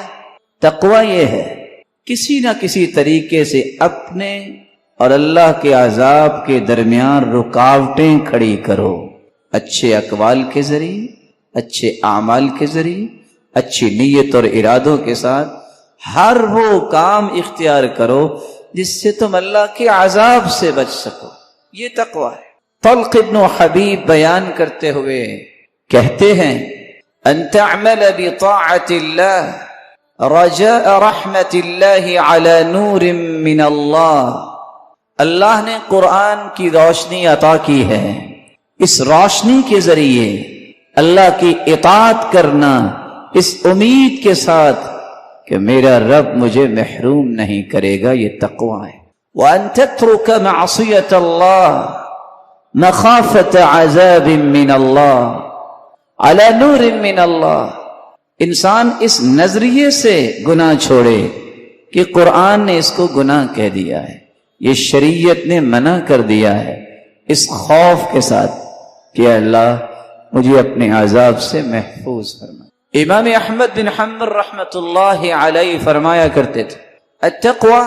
تقوی یہ ہے کسی نہ کسی طریقے سے اپنے اور اللہ کے عذاب کے درمیان رکاوٹیں کھڑی کرو، اچھے اقوال کے ذریعے، اچھے اعمال کے ذریعے، اچھی نیت اور ارادوں کے ساتھ ہر وہ کام اختیار کرو جس سے تم اللہ کے عذاب سے بچ سکو، یہ تقوی ہے۔ طلق ابن حبیب بیان کرتے ہوئے کہتے ہیں ان تعمل بطاعت اللہ رجاء رحمت اللہ علی نور من اللہ، اللہ نے قرآن کی روشنی عطا کی ہے، اس روشنی کے ذریعے اللہ کی اطاعت کرنا اس امید کے ساتھ کہ میرا رب مجھے محروم نہیں کرے گا، یہ تقوی ہے۔ وَأَن تَتْرُكَ مَعْصِيَةَ اللَّهِ مَخَافَةَ عَذَابٍ مِّنَ اللَّهِ عَلَى نُورٍ مِّنَ اللَّهِ، انسان اس نظریے سے گناہ چھوڑے کہ قرآن نے اس کو گناہ کہہ دیا ہے، یہ شریعت نے منع کر دیا ہے، اس خوف کے ساتھ کہ اللہ مجھے اپنے عذاب سے محفوظ فرما۔ امام احمد بن حنبل رحمۃ اللہ علیہ فرمایا کرتے تھے التقوی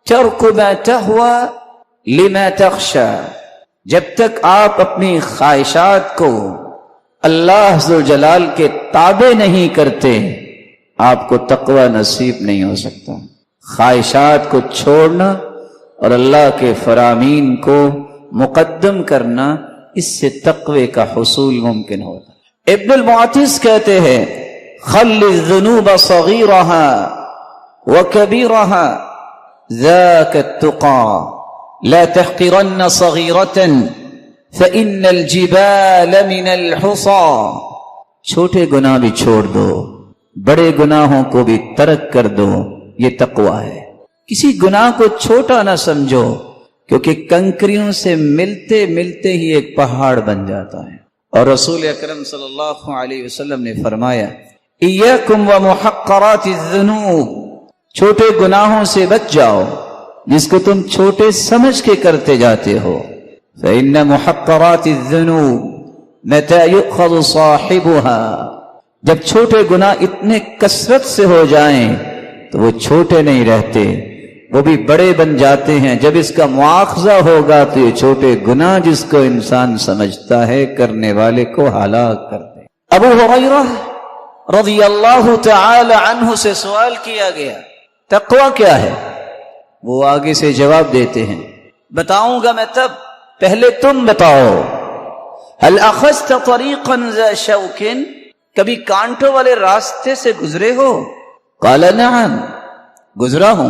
ترک ما تهوى لما تخشى، جب تک آپ اپنی خواہشات کو اللہ ذوالجلال کے تابع نہیں کرتے آپ کو تقوی نصیب نہیں ہو سکتا۔ خواہشات کو چھوڑنا اور اللہ کے فرامین کو مقدم کرنا، اس سے تقوی کا حصول ممکن ہوتا ہے۔ ابن المعتز کہتے ہیں خل الذنوب صغیرها وکبیرها ذاک التقى لا تحقرن صغیرة فإن الجبال من الحصى، چھوٹے گناہ بھی چھوڑ دو، بڑے گناہوں کو بھی ترک کر دو، یہ تقوی ہے۔ کسی گناہ کو چھوٹا نہ سمجھو کیونکہ کنکریوں سے ملتے ملتے ہی ایک پہاڑ بن جاتا ہے۔ اور رسول اکرم صلی اللہ علیہ وسلم نے فرمایا ایاکم ومحقرات الذنوب، چھوٹے گناہوں سے بچ جاؤ جس کو تم چھوٹے سمجھ کے کرتے جاتے ہو۔ فإن محقرات الذنوب متى يؤخذ صاحبها، جب چھوٹے گناہ اتنے کثرت سے ہو جائیں تو وہ چھوٹے نہیں رہتے، وہ بھی بڑے بن جاتے ہیں۔ جب اس کا مواخذہ ہوگا تو یہ چھوٹے گناہ جس کو انسان سمجھتا ہے کرنے والے کو ہلاک کرتے ہیں۔ ابو ہریرہ رضی اللہ تعالی عنہ سے سوال کیا گیا تقوی کیا ہے؟ وہ آگے سے جواب دیتے ہیں بتاؤں گا میں تب، پہلے تم بتاؤ۔ هل اخذت طریقا ذا شوک، کبھی کانٹوں والے راستے سے گزرے ہو؟ قال نعم، گزرا ہوں۔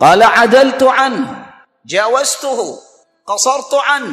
قال عدلت عنه جاوزته قصرت عنه,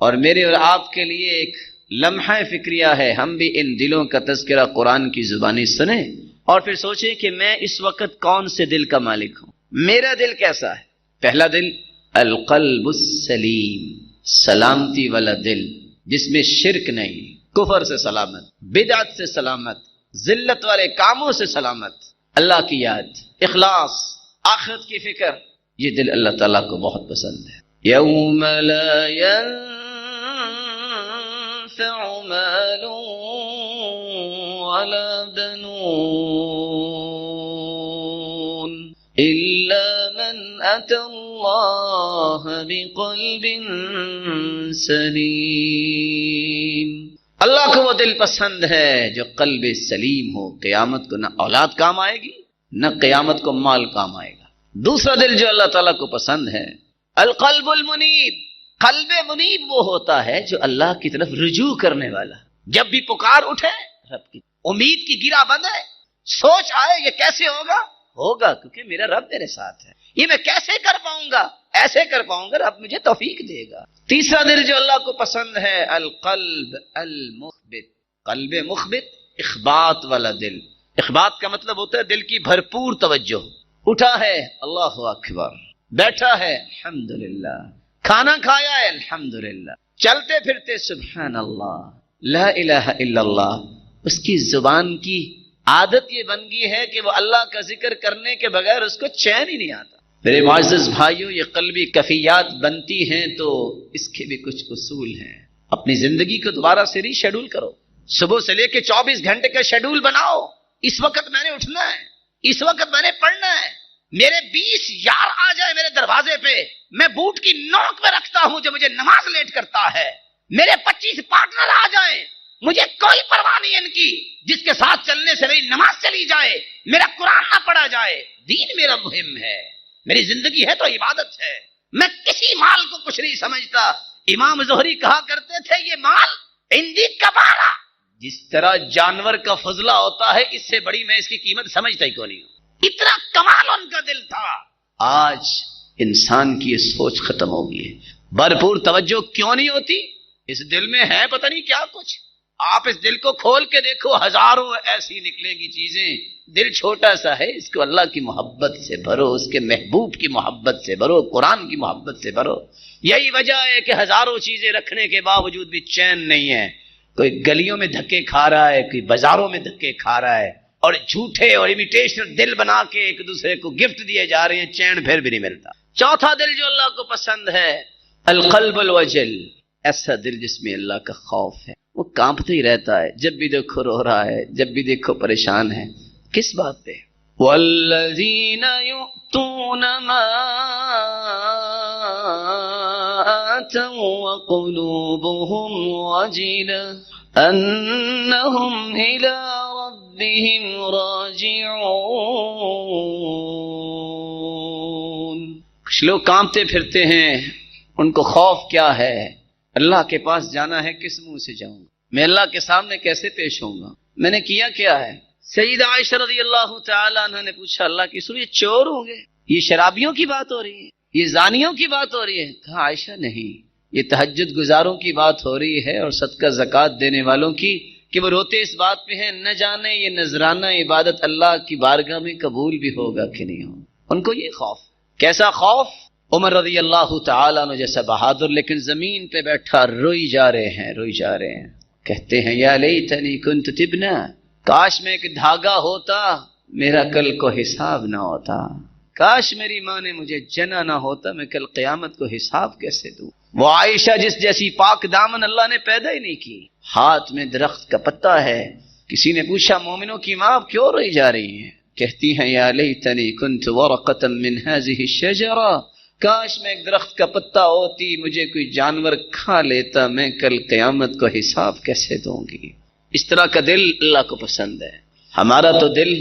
اور میرے اور آپ کے لیے ایک لمحہ فکریہ ہے، ہم بھی ان دلوں کا تذکرہ قرآن کی زبانی سنیں اور پھر سوچیں کہ میں اس وقت کون سے دل کا مالک ہوں، میرا دل کیسا ہے۔ پہلا دل القلب السلیم، سلامتی والا دل جس میں شرک نہیں، کفر سے سلامت، بدعت سے سلامت، ذلت والے کاموں سے سلامت، اللہ کی یاد، اخلاص، آخرت کی فکر، یہ دل اللہ تعالیٰ کو بہت پسند ہے۔ یوم لا ينفع مال ولا بنون إلا من أتى الله بقلب سلیم۔ اللہ کو وہ دل پسند ہے جو قلب سلیم ہو، قیامت کو نہ اولاد کام آئے گی نہ قیامت کو مال کام آئے گا۔ دوسرا دل جو اللہ تعالیٰ کو پسند ہے القلب المنیب، قلب منیب وہ ہوتا ہے جو اللہ کی طرف رجوع کرنے والا، جب بھی پکار اٹھے رب کی امید کی گرہ بند ہے، سوچ آئے یہ کیسے ہوگا، ہوگا کیونکہ میرا رب میرے ساتھ ہے، یہ میں کیسے کر پاؤں گا، ایسے کر پاؤں گا، رب مجھے توفیق دے گا۔ تیسرا دل جو اللہ کو پسند ہے القلب المخبت، قلب مخبت، اخبات والا دل۔ اخبات کا مطلب ہوتا ہے دل کی بھرپور توجہ، اٹھا ہے اللہ اکبر، بیٹھا ہے الحمدللہ، کھانا کھایا ہے الحمدللہ، چلتے پھرتے سبحان اللہ، لا الہ الا اللہ۔ اس کی زبان کی عادت یہ بن گئی ہے کہ وہ اللہ کا ذکر کرنے کے بغیر اس کو چین ہی نہیں آتا۔ میرے معزز بھائیوں، یہ قلبی کیفیات بنتی ہیں تو اس کے بھی کچھ اصول ہیں۔ اپنی زندگی کو دوبارہ سے ری شیڈول کرو، صبح سے لے کے 24 گھنٹے کا شیڈول بناؤ، اس وقت میں نے اٹھنا ہے، اس وقت میں نے پڑھنا ہے، میرے 20 یار آ جائے میرے دروازے پہ، میں بوٹ کی نوک پہ رکھتا ہوں جو مجھے نماز لیٹ کرتا ہے، میرے 25 پارٹنر آ جائیں، مجھے کوئی پرواہ نہیں ان کی، جس کے ساتھ چلنے سے میری نماز چلی جائے، میرا قرآن نہ پڑھا جائے، دین میرا مہم ہے، میری زندگی ہے تو عبادت ہے، میں کسی مال کو کچھ نہیں سمجھتا۔ امام زہری کہا کرتے تھے یہ مال اندی کبارہ، جس طرح جانور کا فضلہ ہوتا ہے اس سے بڑی میں اس کی قیمت سمجھتا ہی کو نہیں ہوں، اتنا کمال ان کا دل تھا۔ آج انسان کی یہ سوچ ختم ہو گئی ہے، بھرپور توجہ کیوں نہیں ہوتی؟ اس دل میں ہے پتہ نہیں کیا کچھ، آپ اس دل کو کھول کے دیکھو، ہزاروں ایسی نکلیں گی چیزیں، دل چھوٹا سا ہے، اس کو اللہ کی محبت سے بھرو، اس کے محبوب کی محبت سے بھرو، قرآن کی محبت سے بھرو۔ یہی وجہ ہے کہ ہزاروں چیزیں رکھنے کے باوجود بھی چین نہیں ہے، کوئی گلیوں میں دھکے کھا رہا ہے، کوئی بازاروں میں دھکے کھا رہا ہے، اور جھوٹے اور امیٹیشن دل بنا کے ایک دوسرے کو گفٹ دیے جا رہے ہیں، چین پھر بھی نہیں ملتا۔ چوتھا دل جو اللہ کو پسند ہے القلب الوجل، ایسا دل جس میں اللہ کا خوف ہے، وہ کانپتا ہی رہتا ہے، جب بھی دیکھو رو رہا ہے، جب بھی دیکھو پریشان ہے۔ کس بات پہ؟ والذین یؤتون ما آتوا وقلوبهم وجلة انہم الی ربهم راجعون۔ کچھ لوگ کانپتے پھرتے ہیں، ان کو خوف کیا ہے؟ اللہ کے پاس جانا ہے، کس منہ سے جاؤں گا؟ میں اللہ کے سامنے کیسے پیش ہوں گا؟ میں نے کیا کیا ہے؟ سیدہ عائشہ رضی اللہ تعالی عنہ نے پوچھا اللہ کی رسول یہ چور ہوں گے، یہ شرابیوں کی بات ہو رہی ہے، یہ زانیوں کی بات ہو رہی ہے؟ کہا عائشہ نہیں، یہ تہجد گزاروں کی بات ہو رہی ہے اور صدقہ زکوٰۃ دینے والوں کی، کہ وہ روتے اس بات پہ ہیں نہ جانے یہ نذرانہ عبادت اللہ کی بارگاہ میں قبول بھی ہوگا کہ نہیں ہوگا۔ ان کو یہ خوف، کیسا خوف؟ عمر رضی اللہ تعالیٰ عنہ جیسا بہادر لیکن زمین پہ بیٹھا روئی جا رہے ہیں، روئی جا رہے ہیں، کہتے ہیں یا لیتنی کنت تبنا، کاش میں ایک دھاگا ہوتا میرا کل کو حساب نہ ہوتا، کاش میری ماں نے مجھے جنا نہ ہوتا، میں کل قیامت کو حساب کیسے دوں؟ وہ عائشہ جس جیسی پاک دامن اللہ نے پیدا ہی نہیں کی، ہاتھ میں درخت کا پتا ہے۔ کسی نے پوچھا مومنوں کی ماں آپ کیوں روئی جا رہی ہیں؟ کہتی ہیں یا لیتنی کنت ورقة من هذه الشجرة، کاش میں ایک درخت کا پتا ہوتی، مجھے کوئی جانور کھا لیتا، میں کل قیامت کو حساب کیسے دوں گی؟ اس طرح کا دل اللہ کو پسند ہے۔ ہمارا تو دل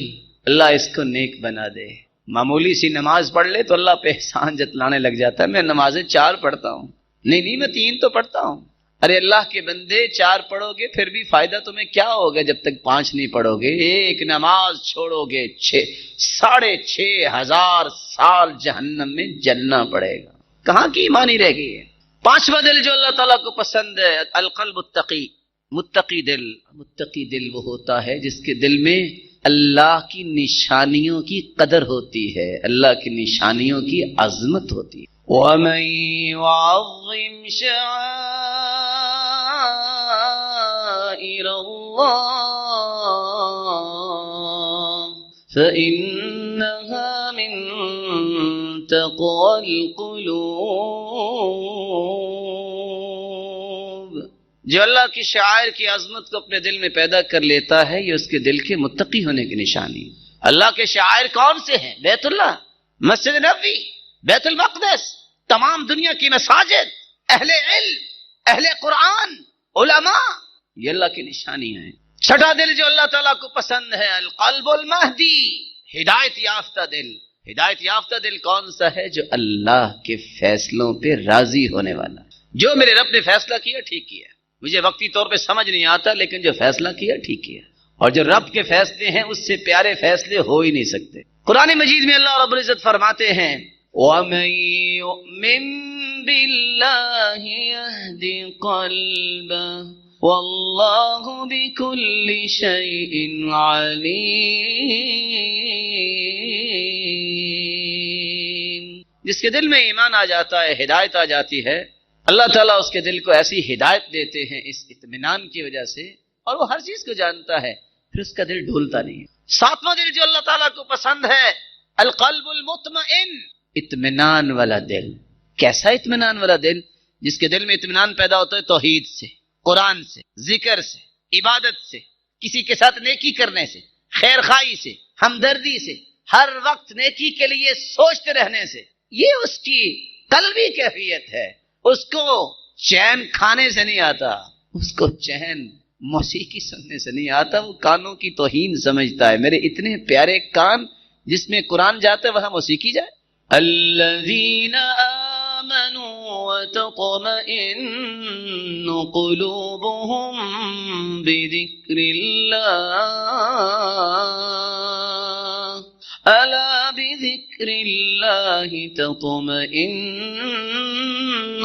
اللہ اس کو نیک بنا دے، معمولی سی نماز پڑھ لے تو اللہ پہ احسان جتلانے لگ جاتا ہے، میں نمازیں 4 پڑھتا ہوں، نہیں میں 3 تو پڑھتا ہوں۔ ارے اللہ کے بندے 4 پڑھو گے پھر بھی فائدہ تمہیں کیا ہوگا جب تک 5 نہیں پڑھو گے؟ ایک نماز چھوڑو گے 6,500 سال جہنم میں جلنا پڑے گا، کہاں کی ایمانی رہ گئی ہے؟ پانچواں دل جو اللہ تعالیٰ کو پسند ہے القلب التقی، متقی دل۔ متقی دل وہ ہوتا ہے جس کے دل میں اللہ کی نشانیوں کی قدر ہوتی ہے، اللہ کی نشانیوں کی عظمت ہوتی ہے۔ وَمَن يُعَظِّمْ شَعَائِرَ اللَّهِ فَإِنَّهَا مِن تَقْوَى الْقُلُوبِ۔ جو اللہ کی شعائر کی عظمت کو اپنے دل میں پیدا کر لیتا ہے یہ اس کے دل کے متقی ہونے کی نشانی ہے۔ اللہ کے شعائر کون سے ہیں؟ بیت اللہ، مسجد نبوی، بیت المقدس، تمام دنیا کی مساجد، اہل علم، اہل قرآن، علماء، یہ اللہ کی نشانیاں ہیں۔ چھٹا دل جو اللہ تعالیٰ کو پسند ہے القلب المہدی، ہدایت یافتہ دل۔ ہدایت یافتہ دل کون سا ہے؟ جو اللہ کے فیصلوں پہ راضی ہونے والا، جو میرے رب نے فیصلہ کیا ٹھیک کیا، مجھے وقتی طور پہ سمجھ نہیں آتا لیکن جو فیصلہ کیا ٹھیک کیا، اور جو رب کے فیصلے ہیں اس سے پیارے فیصلے ہو ہی نہیں سکتے۔ قرآن مجید میں اللہ رب العزت فرماتے ہیں وَمَن يُؤْمِن بِاللَّهِ يَهْدِ قَلْبَهُ وَاللَّهُ بِكُلِّ شَيْءٍ عَلِيمٌ۔ جس کے دل میں ایمان آ جاتا ہے، ہدایت آ جاتی ہے، اللہ تعالیٰ اس کے دل کو ایسی ہدایت دیتے ہیں اس اطمینان کی وجہ سے، اور وہ ہر چیز کو جانتا ہے، پھر اس کا دل ڈھولتا نہیں ہے۔ ساتواں دل جو اللہ تعالیٰ کو پسند ہے القلب المطمئن، اطمینان والا دل۔ کیسا اطمینان والا دل؟ جس کے دل میں اطمینان پیدا ہوتا ہے توحید سے، قرآن سے، ذکر سے، عبادت سے، کسی کے ساتھ نیکی کرنے سے، خیر خواہی سے، ہمدردی سے، ہر وقت نیکی کے لیے سوچتے رہنے سے، یہ اس کی قلبی کیفیت ہے۔ اس کو چین کھانے سے نہیں آتا، اس کو چین موسیقی سننے سے نہیں آتا، وہ کانوں کی توہین سمجھتا ہے۔ میرے اتنے پیارے کان جس میں قرآن جاتا ہے وہاں موسیقی جائے۔ الذین آمنوا وتطمئن قلوبهم بذکر اللہ الا بذکر اللہ تطمئن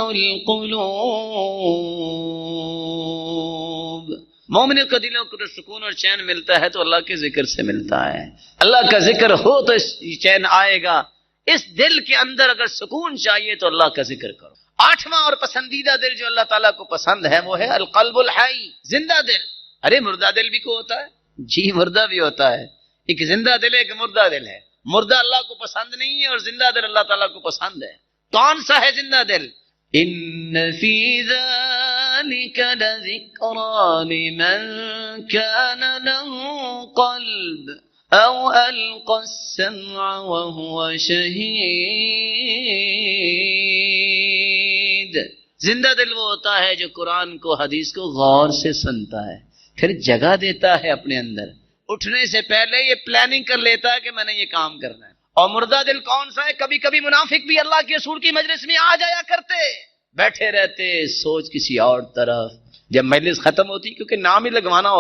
القلوب۔ مومنوں کے دلوں کو سکون اور چین ملتا ہے تو اللہ کے ذکر سے ملتا ہے۔ اللہ کا ذکر ہو تو چین آئے گا۔ اس دل کے اندر اگر سکون چاہیے تو اللہ کا ذکر کرو۔ آٹھواں اور پسندیدہ دل جو اللہ تعالیٰ کو پسند ہے وہ ہے القلب الحی، زندہ دل۔ ارے مردہ دل بھی کو ہوتا ہے؟ جی مردہ بھی ہوتا ہے، ایک زندہ دل ہے ایک مردہ دل ہے۔ مردہ اللہ کو پسند نہیں ہے اور زندہ دل اللہ تعالیٰ کو پسند ہے۔ کون سا ہے زندہ دل؟ ان فی ذلک لذکری لمن کان له قلب او القى السمع وهو شہید۔ زندہ دل وہ ہوتا ہے جو قرآن کو، حدیث کو غور سے سنتا ہے، پھر جگہ دیتا ہے اپنے اندر، اٹھنے سے پہلے یہ پلاننگ کر لیتا ہے کہ میں نے یہ کام کرنا ہے۔ اور مردہ دل کون سا ہے؟ کبھی کبھی منافق بھی اللہ کے رسول کی مجلس میں آ جایا کرتے، بیٹھے رہتے، سوچ کسی اور طرف، جب مجلس ختم ہوتی کیونکہ نام ہی لگوانا ہوتا